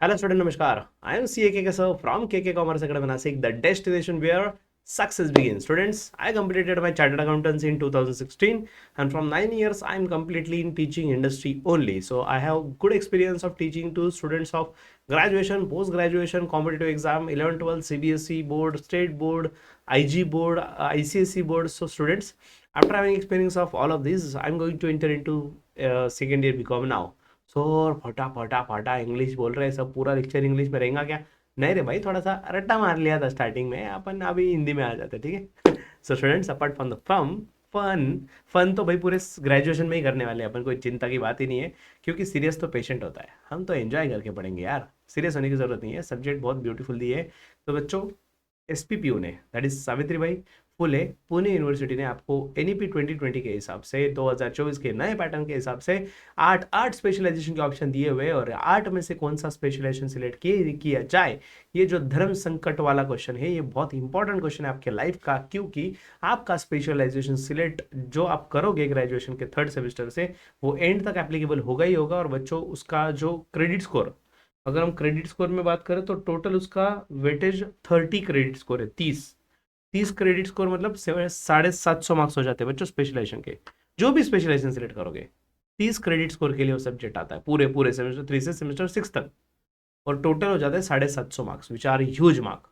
Hello student, Namaskar. I am CAK Keshav from KK Commerce Academy Nasik, the destination where success begins. Students, I completed my chartered accountancy in 2016 and from 9 years I am completely in teaching industry only. So I have good experience of teaching to students of graduation, post graduation, competitive exam, 11, 12, CBSE board, state board, IG board, ICSE board. So students, after having experience of all of these, I am going to enter into second year BCom now. सो फटा फटा फटा English बोल रहे हैं सब, पूरा lecture English में रहेगा क्या? नहीं रे भाई, थोड़ा सा रट्टा मार लिया था स्टार्टिंग में, अपन अभी हिंदी में आ जाते, ठीक है। So students, apart from the from fun, fun तो भाई पूरे ग्रेजुएशन में ही करने वाले हैं अपन, कोई चिंता की बात ही नहीं है। क्योंकि सीरियस तो पेशेंट होता है, हम तो एंजॉय करके पढ़ेंगे यार, सीरियस होने की जरूरत नहीं है। सब्जेक्ट बहुत ब्यूटीफुल दी है। तो बच्चों, SPPU ने, दैट इज सावित्री भाई फुले, पुणे यूनिवर्सिटी ने आपको NEP 2020 के हिसाब से, 2024 के नए पैटर्न के हिसाब से आठ आठ स्पेशलाइजेशन के ऑप्शन दिए हुए, और आठ में से कौन सा स्पेशलाइजेशन सिलेक्ट किया जाए, ये जो धर्म संकट वाला क्वेश्चन है, ये बहुत इंपॉर्टेंट क्वेश्चन है आपके लाइफ का। क्योंकि आपका स्पेशलाइजेशन सिलेक्ट जो आप करोगे ग्रेजुएशन के थर्ड सेमेस्टर से, वो एंड तक एप्लीकेबल होगा ही होगा। और बच्चों, उसका जो क्रेडिट स्कोर, अगर हम क्रेडिट स्कोर में बात करें तो टोटल उसका वेटेज 30 क्रेडिट स्कोर है। 30 क्रेडिट स्कोर मतलब 750 मार्क्स हो जाते हैं बच्चों स्पेशलाइजेशन के। जो भी स्पेशलाइजेशन सिलेक्ट करोगे, 30 क्रेडिट स्कोर के लिए वो सब्जेक्ट आता है, पूरे पूरे सेमेस्टर 3 से सेमेस्टर 6 तक। और टोटल हो जाता है 750 marks, which are huge mark.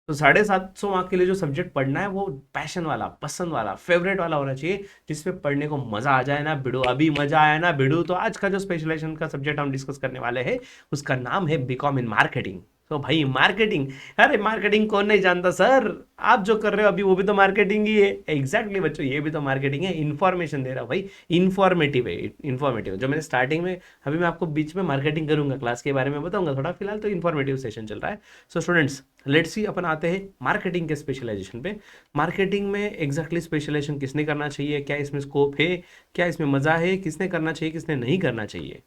तो 750 मार्क के लिए जो सब्जेक्ट पढ़ना है, वो पैशन वाला, पसंद वाला, फेवरेट वाला होना चाहिए, जिसमें पढ़ने को मजा आ जाए ना भिड़ो। अभी मजा आया ना भिड़ो। तो आज का जो स्पेशलाइजेशन का सब्जेक्ट हम डिस्कस करने वाले हैं, उसका नाम है बीकॉम इन मार्केटिंग। तो भाई मार्केटिंग, अरे मार्केटिंग कौन नहीं जानता सर? आप जो कर रहे हो अभी, वो भी तो मार्केटिंग ही है। एग्जैक्टली बच्चों, ये भी तो मार्केटिंग है। इन्फॉर्मेशन दे रहा हूँ भाई, इन्फॉर्मेटिव है, इन्फॉर्मेटिव। जो मैंने स्टार्टिंग में, अभी मैं आपको बीच में मार्केटिंग करूंगा, क्लास के बारे में बताऊंगा थोड़ा, फिलहाल तो इन्फॉर्मेटिव सेशन चल रहा है। सो स्टूडेंट्स, लेट्स सी, अपन आते हैं मार्केटिंग के स्पेशलाइजेशन पे। मार्केटिंग में एग्जैक्टली स्पेशलाइजेशन किसने करना चाहिए, क्या इसमें स्कोप है, क्या इसमें मजा है, किसने करना चाहिए, किसने नहीं करना चाहिए,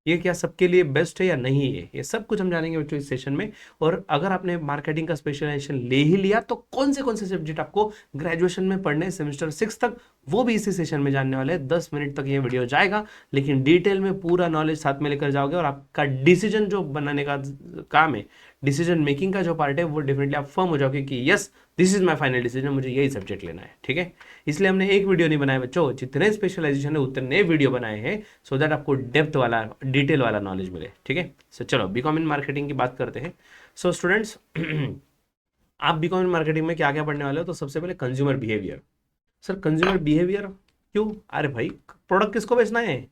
ये क्या सबके लिए बेस्ट है या नहीं है, ये सब कुछ हम जानेंगे बच्चों इस सेशन में। और अगर आपने मार्केटिंग का स्पेशलाइजेशन ले ही लिया, तो कौन से सब्जेक्ट आपको ग्रेजुएशन में पढ़ने सेमेस्टर 6 तक, वो भी इसी सेशन में जानने वाले हैं। 10 मिनट तक ये वीडियो जाएगा, लेकिन डिटेल में पूरा नॉलेज साथ में लेकर जाओगे, और आपका डिसीजन जो बनाने का काम है, डिसीजन मेकिंग का जो पार्ट है, वो डेफिनेटली आप फर्म हो जाओगे कि yes, this is my final decision, मुझे यही सब्जेक्ट लेना है, ठीक है। इसलिए हमने एक वीडियो नहीं बनाया बच्चों, जितने स्पेशलाइजेशन है उतने वीडियो बनाए हैं, सो दैट आपको डेप्थ वाला, डिटेल वाला नॉलेज मिले, ठीक है। सो चलो बीकॉम इन मार्केटिंग की बात करते हैं। सो स्टूडेंट्स, आप बीकॉम इन मार्केटिंग में क्या क्या पढ़ने वाले हो? तो सबसे पहले consumer behaviour. Sir consumer behaviour क्यों? अरे भाई, प्रोडक्ट किसको बेचना है?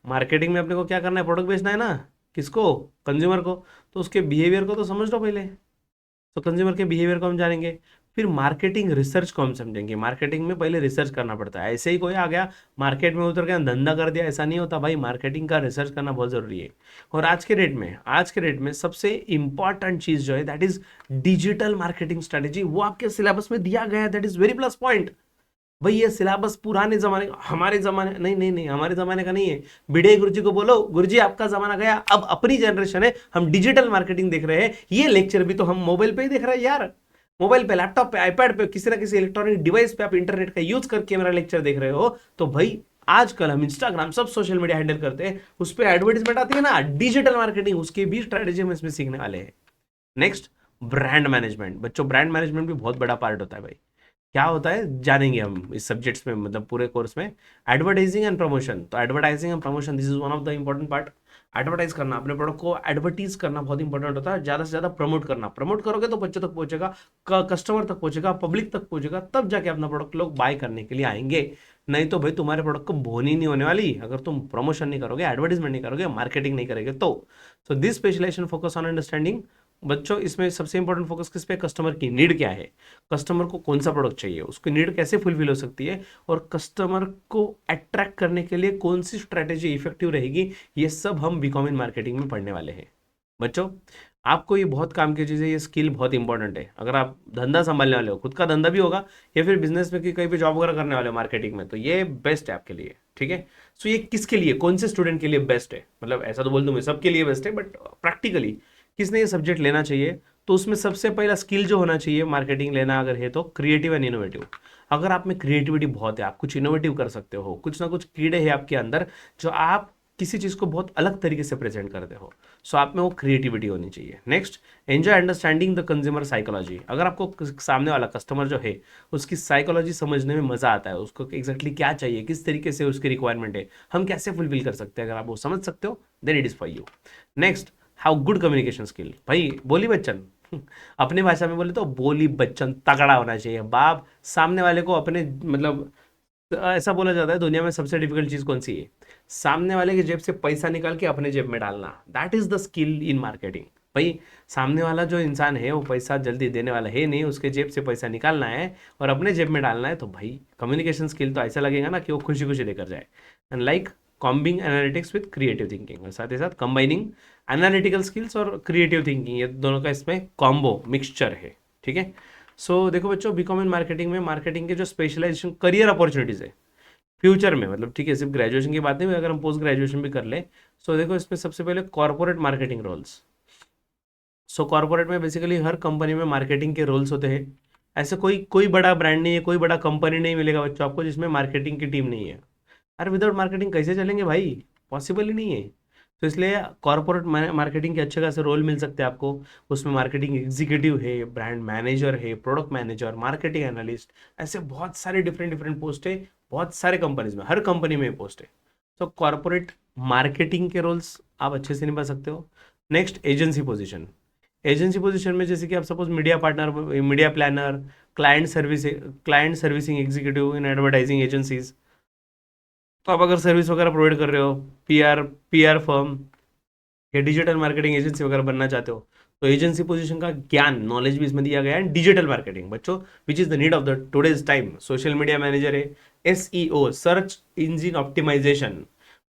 मार्केटिंग में अपने को क्या करना है? प्रोडक्ट बेचना है ना। किसको? कंज्यूमर को। तो उसके बिहेवियर को तो समझ लो पहले। तो कंज्यूमर के बिहेवियर को हम जानेंगे, फिर मार्केटिंग रिसर्च को हम समझेंगे। मार्केटिंग में पहले रिसर्च करना पड़ता है, ऐसे ही कोई आ गया मार्केट में उतर गया धंधा कर दिया, ऐसा नहीं होता भाई। मार्केटिंग का रिसर्च करना बहुत जरूरी है। और आज के डेट में सबसे इंपॉर्टेंट चीज जो है, that is digital marketing strategy. वो आपके सिलेबस में दिया गया है, that is very plus point. भाई ये सिलेबस पुराने जमाने का, हमारे जमाने, नहीं नहीं नहीं, हमारे जमाने का नहीं है। भिड़े गुरुजी को बोलो, गुरुजी आपका जमाना गया, अब अपनी जनरेशन है, हम डिजिटल मार्केटिंग देख रहे हैं। ये लेक्चर भी तो हम मोबाइल पे ही देख रहे हैं यार। मोबाइल पे, लैपटॉप पे, आईपैड पे, किसी ना किसी इलेक्ट्रॉनिक डिवाइस पे आप इंटरनेट का यूज करके मेरा लेक्चर देख रहे हो। तो भाई आजकल हम इंस्टाग्राम, सब सोशल मीडिया हैंडल करते हैं, उस पर एडवर्टीजमेंट आती है ना, डिजिटल मार्केटिंग, उसकी भी स्ट्रेटेजी हम इसमें सीखने वाले हैं। Next, brand management. बच्चों, ब्रांड मैनेजमेंट भी बहुत बड़ा पार्ट होता है भाई। क्या होता है जानेंगे हम इस सब्जेक्ट्स में, मतलब पूरे कोर्स में। Advertising and promotion. तो advertising and promotion, this is one of the important part. Advertise करना, अपने प्रोडक्ट को एडवर्टीज करना बहुत इंपॉर्टेंट होता है। ज्यादा से ज्यादा प्रमोट करना, प्रमोट करोगे तो बच्चों तक पहुंचेगा, कस्टमर तक पहुंचेगा, पब्लिक तक पहुंचेगा, तब जाके अपना प्रोडक्ट लोग बाय करने के लिए आएंगे। नहीं तो भाई तुम्हारे प्रोडक्ट को बोनी नहीं होने वाली, अगर तुम प्रमोशन नहीं करोगे, एडवर्टीजमेंट नहीं करोगे, मार्केटिंग नहीं करोगे तो। So this specialization focus on understanding. बच्चों, इसमें सबसे इंपॉर्टेंट फोकस किस पे? कस्टमर की नीड क्या है, कस्टमर को कौन सा प्रोडक्ट चाहिए, उसकी नीड कैसे फुलफिल हो सकती है, और कस्टमर को अट्रैक्ट करने के लिए कौन सी स्ट्रेटेजी इफेक्टिव रहेगी, ये सब हम बीकॉम इन मार्केटिंग में पढ़ने वाले हैं। बच्चों, आपको ये बहुत काम की चीज़ है, ये स्किल बहुत इंपॉर्टेंट है। अगर आप धंधा संभालने वाले हो, खुद का धंधा भी होगा, या फिर बिजनेस में कहीं पे जॉब वगैरह करने वाले हो मार्केटिंग में, तो ये बेस्ट है आपके लिए, ठीक है। सो ये किसके लिए, कौन से स्टूडेंट के लिए बेस्ट है? मतलब ऐसा तो बोल दूं मैं, सबके लिए बेस्ट है, बट प्रैक्टिकली किसने ये सब्जेक्ट लेना चाहिए? तो उसमें सबसे पहला स्किल जो होना चाहिए मार्केटिंग लेना अगर है तो, क्रिएटिव एंड इनोवेटिव। अगर आप में क्रिएटिविटी बहुत है, आप कुछ इनोवेटिव कर सकते हो, कुछ ना कुछ कीड़े हैं आपके अंदर, जो आप किसी चीज़ को बहुत अलग तरीके से प्रेजेंट करते हो, सो आप में वो क्रिएटिविटी होनी चाहिए। Next, enjoy understanding the consumer psychology. अगर आपको सामने वाला कस्टमर जो है उसकी साइकोलॉजी समझने में मजा आता है, उसको एग्जैक्टली क्या चाहिए, किस तरीके से उसकी रिक्वायरमेंट है, हम कैसे फुलफिल कर सकते हैं, अगर आप वो समझ सकते हो then it is for you. Next, how good communication skill. भाई बोली बच्चन अपनी भाषा में बोले तो बोली बच्चन तगड़ा होना चाहिए बाप। सामने वाले को अपने मतलब ऐसा बोला जाता है दुनिया में सबसे डिफिकल्ट चीज कौन सी है, सामने वाले की जेब से पैसा निकाल के अपने जेब में डालना। That is the skill in marketing. भाई सामने वाला जो इंसान है वो पैसा जल्दी देने वाला है नहीं, उसके जेब से पैसा निकालना है और अपने जेब में डालना है, तो भाई कम्युनिकेशन स्किल तो ऐसा लगेगा ना कि वो खुशी खुशी लेकर जाए। And like combing analytics with creative thinking, और साथ ही साथ कंबाइनिंग एनालिटिकल स्किल्स और क्रिएटिव थिंकिंग, ये दोनों का इसमें कॉम्बो मिक्सचर है। ठीक है, सो देखो बच्चों, बीकॉम इन मार्केटिंग में मार्केटिंग के जो स्पेशलाइजेशन करियर अपॉर्चुनिटीज है फ्यूचर में, मतलब ठीक है सिर्फ ग्रेजुएशन की बात नहीं, अगर हम पोस्ट ग्रेजुएशन भी कर ले, सो देखो इसमें सबसे पहले कॉर्पोरेट मार्केटिंग रोल्स। सो कॉर्पोरेट में बेसिकली हर कंपनी में मार्केटिंग के रोल्स होते हैं। ऐसे कोई कोई बड़ा ब्रांड नहीं है, कोई बड़ा कंपनी नहीं मिलेगा बच्चों आपको जिसमें मार्केटिंग की टीम नहीं है। अरे विदाउट मार्केटिंग कैसे चलेंगे भाई, पॉसिबल ही नहीं है। तो इसलिए कॉर्पोरेट मार्केटिंग के अच्छे खासे रोल मिल सकते हैं आपको। उसमें मार्केटिंग एग्जीक्यूटिव है, ब्रांड मैनेजर है, प्रोडक्ट मैनेजर, मार्केटिंग एनालिस्ट, ऐसे बहुत सारे डिफरेंट डिफरेंट पोस्ट है बहुत सारे कंपनीज में, हर कंपनी में पोस्ट है। तो कॉर्पोरेट मार्केटिंग के रोल्स आप अच्छे से निभा सकते हो। Next, agency position. Agency position में जैसे कि आप suppose media partner, media planner, client servicing executive in advertising agencies. तो आप अगर सर्विस वगैरह प्रोवाइड कर रहे हो, पीआर पीआर फर्म या डिजिटल मार्केटिंग एजेंसी वगैरह बनना चाहते हो, तो एजेंसी पोजीशन का ज्ञान नॉलेज भी इसमें दिया गया है। डिजिटल मार्केटिंग बच्चों which is the need of the today's time, social media manager है, एसईओ सर्च इंजन ऑप्टिमाइजेशन,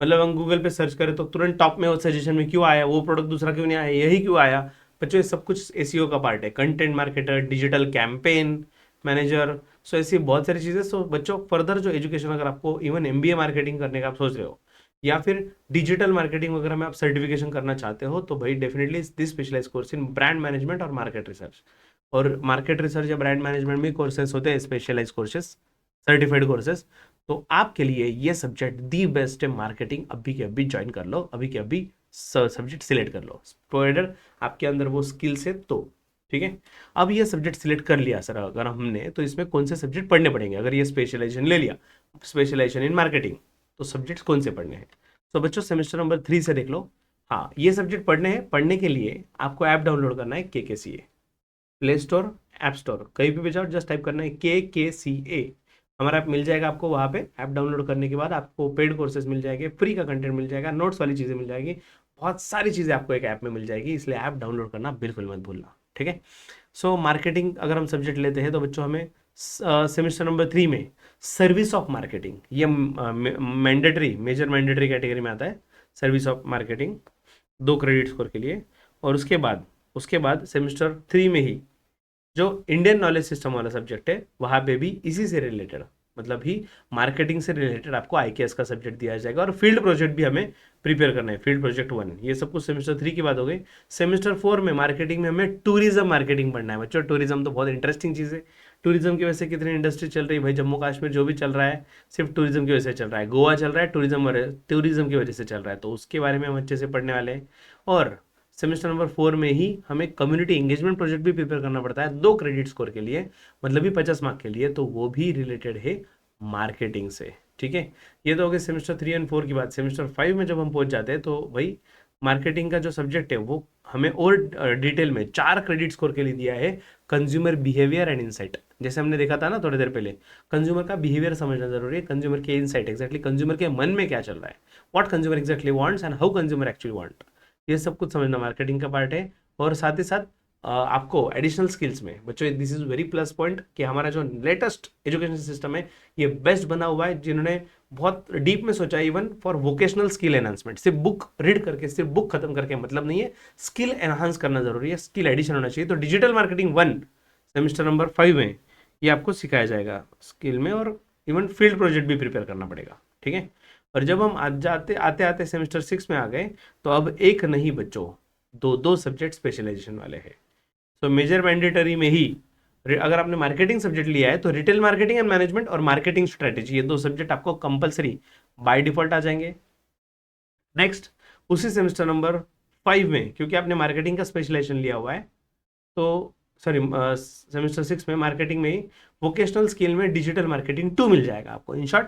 मतलब हम गूगल पे सर्च करें तो तुरंत टॉप में वो सजेशन में क्यों आया, वो प्रोडक्ट दूसरा क्यों नहीं आया, यही क्यों आया। बच्चों ये सब कुछ एसईओ का पार्ट है। Content marketer, digital campaign manager, so ऐसी बहुत सारी चीज़ें। सो बच्चों फर्दर जो एजुकेशन अगर आपको इवन एमबीए मार्केटिंग करने का आप सोच रहे हो या फिर डिजिटल मार्केटिंग वगैरह में आप सर्टिफिकेशन करना चाहते हो, तो भाई definitely this specialise course in brand management और मार्केट रिसर्च। और मार्केट रिसर्च या ब्रांड मैनेजमेंट में कोर्सेज होते हैं स्पेशलाइज कोर्सेज, सर्टिफाइड कोर्सेज। तो आपके लिए ये सब्जेक्ट दी बेस्ट है मार्केटिंग, अभी के अभी ज्वाइन कर लो, अभी के अभी सब्जेक्ट सिलेक्ट कर लो, प्रोवाइडर आपके अंदर वो स्किल्स है तो। ठीक है, अब ये सब्जेक्ट सिलेक्ट कर लिया सर अगर हमने, तो इसमें कौन से सब्जेक्ट पढ़ने पड़ेंगे, अगर ये स्पेशलाइजेशन ले लिया, स्पेशलाइजेशन इन मार्केटिंग, तो सब्जेक्ट्स कौन से पढ़ने हैं। तो बच्चों सेमेस्टर नंबर 3 से देख लो। हाँ, ये सब्जेक्ट पढ़ने हैं, पढ़ने के लिए आपको ऐप डाउनलोड करना है KKCA, play store, app store, कहीं भी जाओ जस्ट टाइप करना है KKCA, हमारा ऐप मिल जाएगा आपको। वहाँ पे ऐप डाउनलोड करने के बाद आपको पेड कोर्सेज मिल जाएंगे, फ्री का कंटेंट मिल जाएगा, नोट्स वाली चीज़ें मिल जाएगी, बहुत सारी चीज़ें आपको एक ऐप में मिल जाएगी, इसलिए ऐप डाउनलोड करना बिल्कुल मत भूलना। ठीक है, सो मार्केटिंग अगर हम सब्जेक्ट लेते हैं तो बच्चों हमें सेमेस्टर नंबर 3 में सर्विस ऑफ मार्केटिंग, ये मैंडेटरी मेजर मैंडेटरी कैटेगरी में आता है service of marketing, 2 credit score के लिए। और उसके बाद सेमेस्टर 3 में ही जो इंडियन नॉलेज सिस्टम वाला सब्जेक्ट है वहाँ पे भी इसी से रिलेटेड, मतलब ही मार्केटिंग से रिलेटेड आपको IKS का सब्जेक्ट दिया जाएगा। और फील्ड प्रोजेक्ट भी हमें प्रिपेयर करना है, फील्ड प्रोजेक्ट 1, ये सब कुछ सेमेस्टर 3 की बात हो गई। सेमेस्टर 4 में मार्केटिंग में हमें टूरिज्म मार्केटिंग पढ़ना है बच्चों। टूरिज्म तो बहुत इंटरेस्टिंग चीज़ है, टूरिज्म की वजह से कितनी इंडस्ट्री चल रही है भाई, जम्मू कश्मीर जो भी चल रहा है सिर्फ टूरिज्म की वजह से चल रहा है, गोवा चल रहा है टूरिज्म की वजह से चल रहा है, तो उसके बारे में हम अच्छे से पढ़ने वाले हैं। और सेमेस्टर नंबर 4 में ही हमें कम्युनिटी एंगेजमेंट प्रोजेक्ट भी प्रिपेयर करना पड़ता है 2 क्रेडिट स्कोर के लिए, मतलब भी 50 मार्क के लिए, तो वो भी रिलेटेड है मार्केटिंग से। ठीक है, ये तो हो गई सेमेस्टर 3 एंड 4 की बात। सेमेस्टर 5 में जब हम पहुंच जाते हैं तो भाई मार्केटिंग का जो सब्जेक्ट है वो हमें और डिटेल में 4 क्रेडिट स्कोर के लिए दिया है, कंज्यूमर बिहेवियर एंड इनसाइट। जैसे हमने देखा था ना थोड़ी देर पहले, कंज्यूमर का बिहेवियर समझना जरूरी है, कंज्यूमर के इनसाइट, एक्जैक्टली कंज्यूमर के मन में क्या चल रहा है, what consumer exactly wants and how consumer actually want, ये सब कुछ समझना मार्केटिंग का पार्ट है। और साथ ही साथ आपको एडिशनल स्किल्स में बच्चों, this is very plus point कि हमारा जो लेटेस्ट एजुकेशन सिस्टम है ये बेस्ट बना हुआ है, जिन्होंने बहुत डीप में सोचा, even for vocational skill enhancement. सिर्फ बुक रीड करके, सिर्फ बुक खत्म करके मतलब नहीं है, स्किल एनहांस करना जरूरी है, स्किल एडिशन होना चाहिए। तो डिजिटल मार्केटिंग 1 सेमेस्टर नंबर 5 में ये आपको सिखाया जाएगा स्किल में, और इवन फील्ड प्रोजेक्ट भी प्रिपेयर करना पड़ेगा। ठीक है, और जब हम आज आते आते सेमेस्टर 6 में आ गए, तो अब एक नहीं बच्चों, 2 सब्जेक्ट स्पेशलाइजेशन वाले हैं। तो मेजर मैंडेटरी में ही अगर आपने मार्केटिंग सब्जेक्ट लिया है तो रिटेल मार्केटिंग एंड मैनेजमेंट और मार्केटिंग स्ट्रेटेजी, ये 2 सब्जेक्ट आपको कंपलसरी बाय डिफॉल्ट आ जाएंगे। नेक्स्ट, उसी सेमेस्टर नंबर 5 में, क्योंकि आपने मार्केटिंग का स्पेशलाइजेशन लिया हुआ है, तो सॉरी सेमेस्टर 6 में मार्केटिंग में ही वोकेशनल स्किल में डिजिटल मार्केटिंग 2 मिल जाएगा आपको। इन शॉर्ट,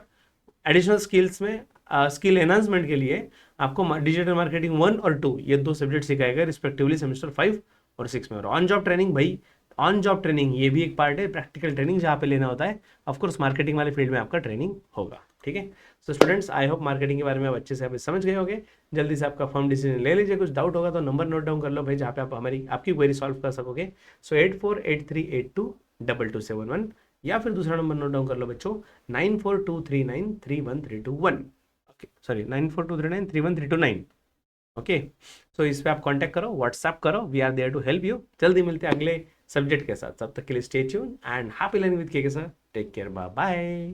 एडिशनल स्किल्स में स्किल एनहांसमेंट के लिए आपको डिजिटल मार्केटिंग 1 और 2 ये 2 सब्जेक्ट सिखाएगा रिस्पेक्टिवली सेमेस्टर 5 और 6 में। और ऑन जॉब ट्रेनिंग भाई, ऑन जॉब ट्रेनिंग ये भी एक पार्ट है, प्रैक्टिकल ट्रेनिंग जहाँ पे लेना होता है। ऑफकोर्स मार्केटिंग वाले फील्ड में आपका ट्रेनिंग होगा, ठीक है। So students, I hope marketing के बारे में आप अच्छे से आप समझ गए होंगे। जल्दी से आपका फर्म डिसीजन ले लीजिए। कुछ डाउट होगा तो नंबर नोट डाउन कर लो भाई, जहाँ पे आप हमारी आपकी क्वेरी सॉल्व कर सकोगे। सो 8483822271, या फिर दूसरा नंबर नोट डाउन कर लो बच्चों, 9423931321। Okay, sorry 9423931329। ओके, सो इस पे आप कांटेक्ट करो, व्हाट्सएप करो, we are there to help you. जल्दी मिलते हैं अगले सब्जेक्ट के साथ, तब तक के लिए stay tune and happy learning with KK sir. Take care, bye bye.